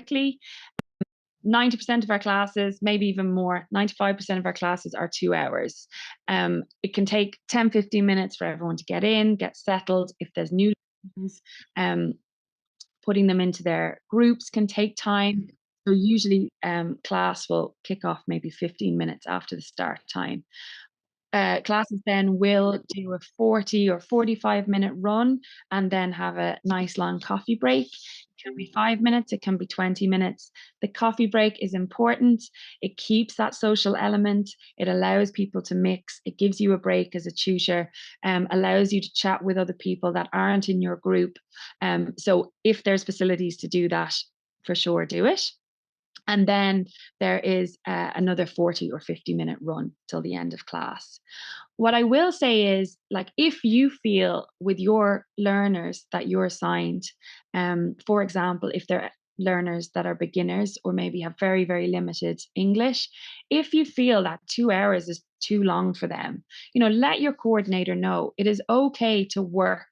quickly. 90% of our classes, maybe even more, 95% of our classes are 2 hours. It can take 10, 15 minutes for everyone to get in, get settled. If there's new students, putting them into their groups can take time. So usually class will kick off maybe 15 minutes after the start time. Classes then will do a 40 or 45-minute run and then have a nice long coffee break. It can be 5 minutes, it can be 20 minutes. The coffee break is important. It keeps that social element. It allows people to mix. It gives you a break as a tutor, allows you to chat with other people that aren't in your group. So if there's facilities to do that, for sure, do it. And then there is another 40 or 50-minute run till the end of class. What I will say is, like, if you feel with your learners that you're assigned, for example, if they're learners that are beginners or maybe have very, very limited English, if you feel that 2 hours is too long for them, let your coordinator know. It is okay to work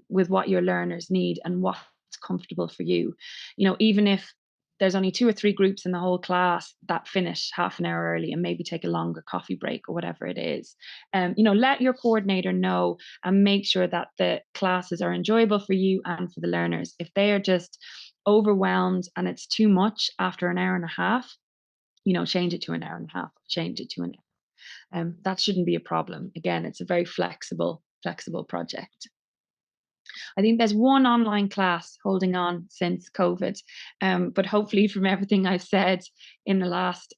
with what your learners need and what's comfortable for you. Even if there's only 2 or 3 groups in the whole class that finish half an hour early and maybe take a longer coffee break or whatever it is. Let your coordinator know and make sure that the classes are enjoyable for you and for the learners. If they are just overwhelmed and it's too much after an hour and a half, change it to an hour and a half, change it to an hour. That shouldn't be a problem. Again, it's a very flexible project. I think there's one online class holding on since COVID, but hopefully from everything I've said in the last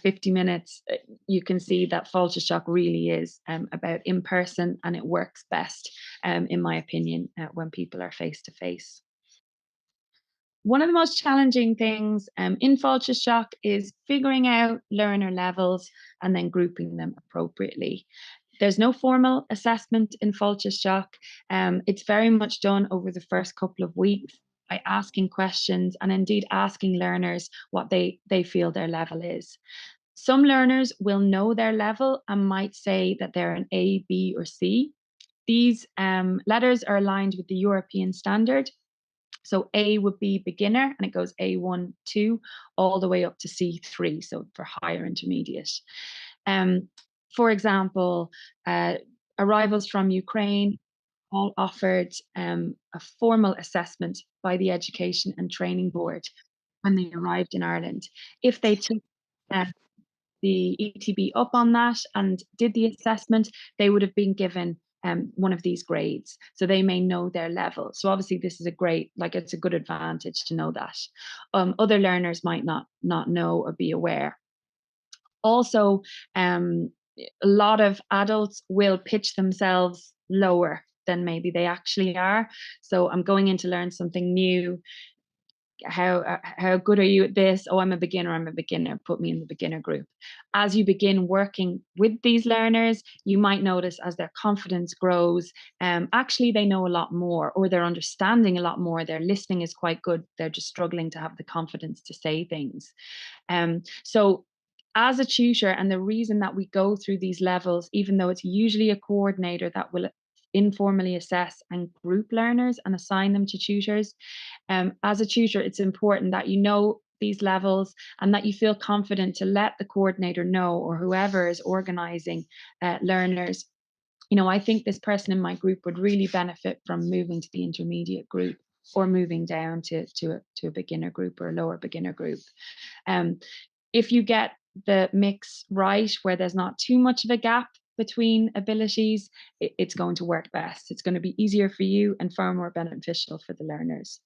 50 minutes, you can see that Fáilte Seach really is about in person, and it works best, in my opinion, when people are face to face. One of the most challenging things in Fáilte Seach is figuring out learner levels and then grouping them appropriately. There's no formal assessment in Fáilte Seach. It's very much done over the first couple of weeks by asking questions and indeed asking learners what they feel their level is. Some learners will know their level and might say that they're an A, B, or C. These letters are aligned with the European standard. So A would be beginner, and it goes A1, 2, all the way up to C3, so for higher intermediate. For example, arrivals from Ukraine all offered a formal assessment by the Education and Training Board when they arrived in Ireland. If they took the ETB up on that and did the assessment, they would have been given one of these grades, so they may know their level. So obviously this is it's a good advantage to know that. Other learners might not know or be aware. Also, a lot of adults will pitch themselves lower than maybe they actually are. So I'm going in to learn something new. How good are you at this? Oh, I'm a beginner. Put me in the beginner group. As you begin working with these learners, you might notice as their confidence grows, actually they know a lot more, or they're understanding a lot more. Their listening is quite good. They're just struggling to have the confidence to say things. So as a tutor, and the reason that we go through these levels, even though it's usually a coordinator that will informally assess and group learners and assign them to tutors, as a tutor, it's important that you know these levels and that you feel confident to let the coordinator know, or whoever is organizing learners, I think this person in my group would really benefit from moving to the intermediate group or moving down to a beginner group or a lower beginner group. If you get the mix right, where there's not too much of a gap between abilities, it's going to work best. It's going to be easier for you and far more beneficial for the learners.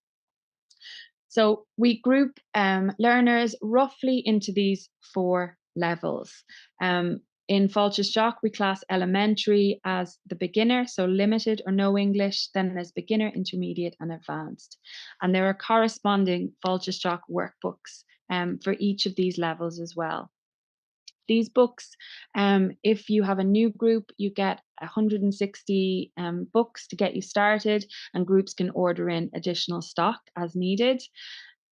So we group learners roughly into these 4 levels. In Fáilte Seach, we class elementary as the beginner, so limited or no English. Then there's beginner, intermediate, and advanced. And there are corresponding Fáilte Seach workbooks for each of these levels as well. These books, if you have a new group, you get 160 books to get you started, and groups can order in additional stock as needed.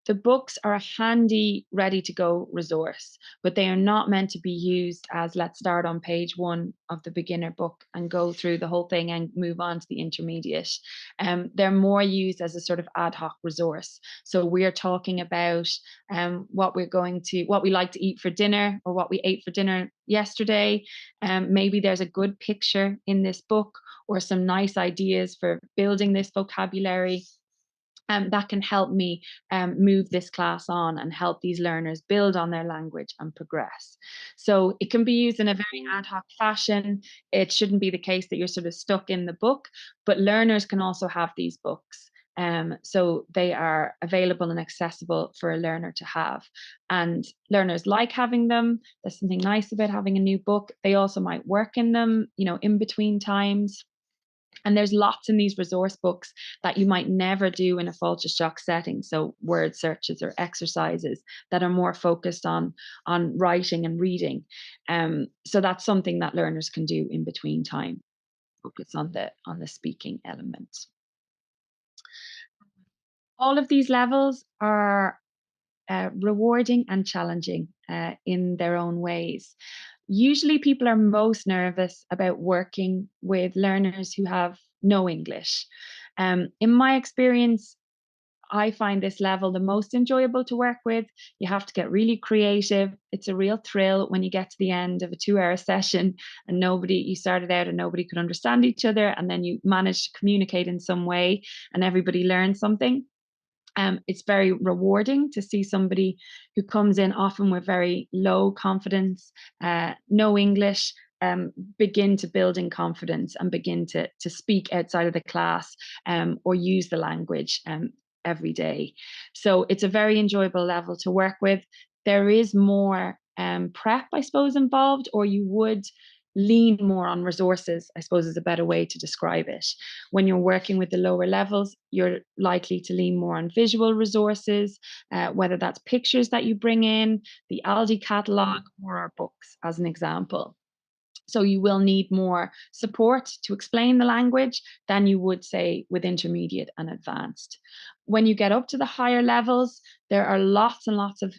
The books are a handy, ready to go resource, but they are not meant to be used as let's start on page one of the beginner book and go through the whole thing and move on to the intermediate. They're more used as a sort of ad hoc resource. So we're talking about what we like to eat for dinner, or what we ate for dinner yesterday. Maybe there's a good picture in this book, or some nice ideas for building this vocabulary. That can help me move this class on and help these learners build on their language and progress. So it can be used in a very ad hoc fashion. It shouldn't be the case that you're sort of stuck in the book, but learners can also have these books. So they are available and accessible for a learner to have. And learners like having them. There's something nice about having a new book. They also might work in them, in between times. And there's lots in these resource books that you might never do in a Falcha Shock setting. So word searches or exercises that are more focused on writing and reading. So that's something that learners can do in between time. Focus on the speaking element. All of these levels are rewarding and challenging in their own ways. Usually, people are most nervous about working with learners who have no English. In my experience, I find this level the most enjoyable to work with. You have to get really creative. It's a real thrill when you get to the end of a 2-hour session and you started out and nobody could understand each other, and then you manage to communicate in some way and everybody learns something. It's very rewarding to see somebody who comes in often with very low confidence, no English, begin to build in confidence and begin to speak outside of the class, or use the language every day. So it's a very enjoyable level to work with. There is more prep, I suppose, involved, or you would lean more on resources, I suppose is a better way to describe it. When you're working with the lower levels, you're likely to lean more on visual resources, whether that's pictures that you bring in, the Aldi catalogue, or our books, as an example. So you will need more support to explain the language than you would, say, with intermediate and advanced. When you get up to the higher levels, there are lots and lots of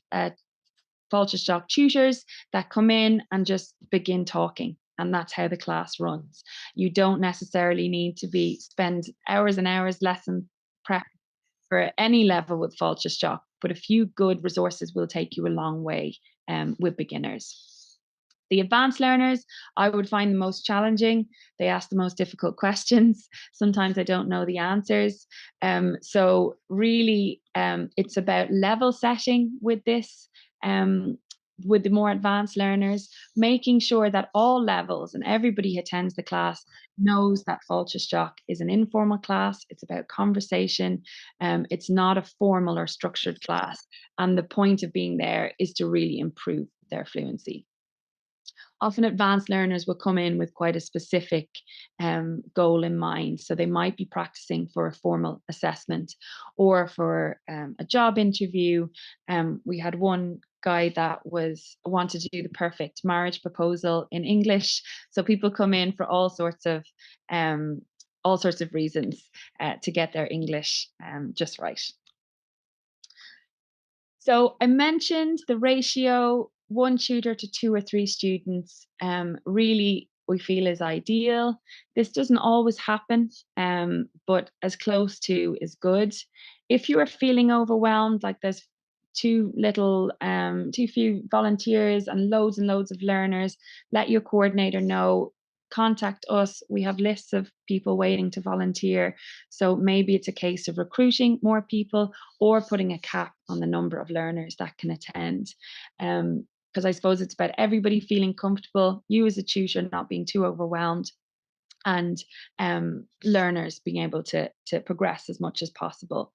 Falcha Shock tutors that come in and just begin talking. And that's how the class runs. You don't necessarily need to spend hours and hours lesson prep for any level with Falcha Shock, but a few good resources will take you a long way with beginners. The advanced learners, I would find the most challenging. They ask the most difficult questions. Sometimes I don't know the answers. So really, it's about level setting with this. With the more advanced learners, making sure that all levels and everybody who attends the class knows that Falcha Shock is an informal class. It's about conversation. It's not a formal or structured class. And the point of being there is to really improve their fluency. Often advanced learners will come in with quite a specific goal in mind. So they might be practicing for a formal assessment or for a job interview. We had one guy that wanted to do the perfect marriage proposal in English. So people come in for all sorts of reasons to get their English just right. So I mentioned the ratio, one tutor to 2 or 3 students, really we feel is ideal. This doesn't always happen, but as close to is good. If you are feeling overwhelmed, like there's too few volunteers and loads of learners, let your coordinator know. Contact us. We have lists of people waiting to volunteer. So maybe it's a case of recruiting more people or putting a cap on the number of learners that can attend. Because I suppose it's about everybody feeling comfortable, you as a tutor not being too overwhelmed, and learners being able to progress as much as possible.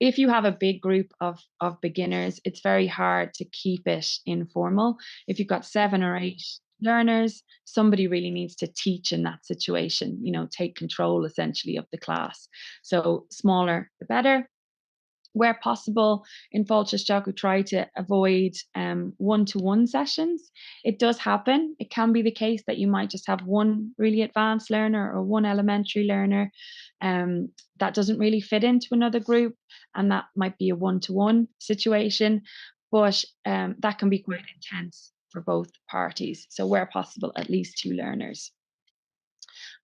If you have a big group of beginners, it's very hard to keep it informal. If you've got 7 or 8 learners, somebody really needs to teach in that situation, take control essentially of the class. So smaller, the better. Where possible, in Falcha Shock, we try to avoid one-to-one sessions. It does happen. It can be the case that you might just have one really advanced learner or one elementary learner. um, that doesn't really fit into another group, and that might be a one-to-one situation, but that can be quite intense for both parties. So where possible, at least two learners.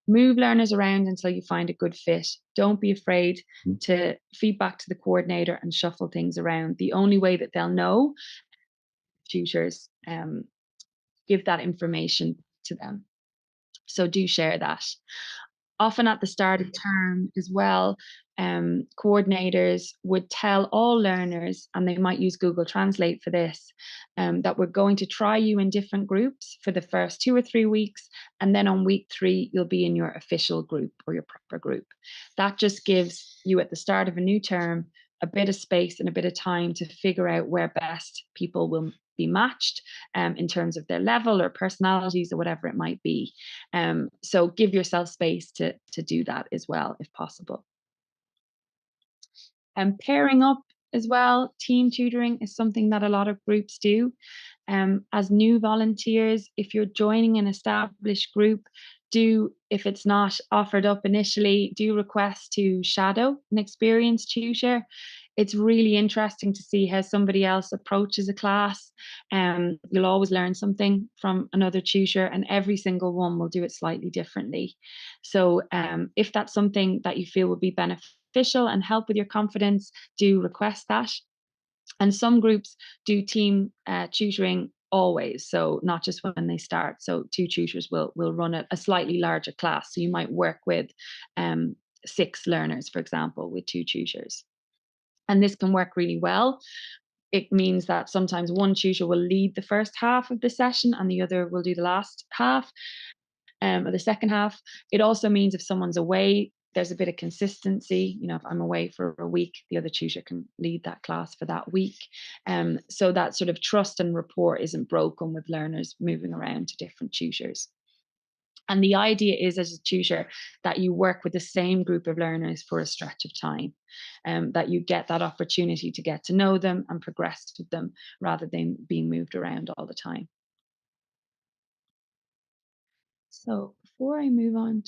Move learners around until you find a good fit. Don't be afraid to feedback to the coordinator and shuffle things around. The only way that they'll know, tutors give that information to them. So do share that. Often at the start of term as well, coordinators would tell all learners, and they might use Google Translate for this, that we're going to try you in different groups for the first 2 or 3 weeks. And then on week 3, you'll be in your official group or your proper group. That just gives you at the start of a new term a bit of space and a bit of time to figure out where best people will be matched in terms of their level or personalities or whatever it might be. So give yourself space to do that as well, if possible. And pairing up as well, team tutoring is something that a lot of groups do. As new volunteers, if you're joining an established group, do, if it's not offered up initially, do request to shadow an experienced tutor. It's really interesting to see how somebody else approaches a class. You'll always learn something from another tutor, and every single one will do it slightly differently. So, if that's something that you feel would be beneficial and help with your confidence, do request that. And some groups do team tutoring always, so not just when they start. So two tutors will run a slightly larger class. So you might work with 6 learners, for example, with 2 tutors. And this can work really well. It means that sometimes one tutor will lead the first half of the session and the other will do the last half, or the second half. It also means if someone's away, there's a bit of consistency. If I'm away for a week, the other tutor can lead that class for that week. So that sort of trust and rapport isn't broken with learners moving around to different tutors. And the idea is, as a tutor, that you work with the same group of learners for a stretch of time, that you get that opportunity to get to know them and progress with them rather than being moved around all the time. So before I move on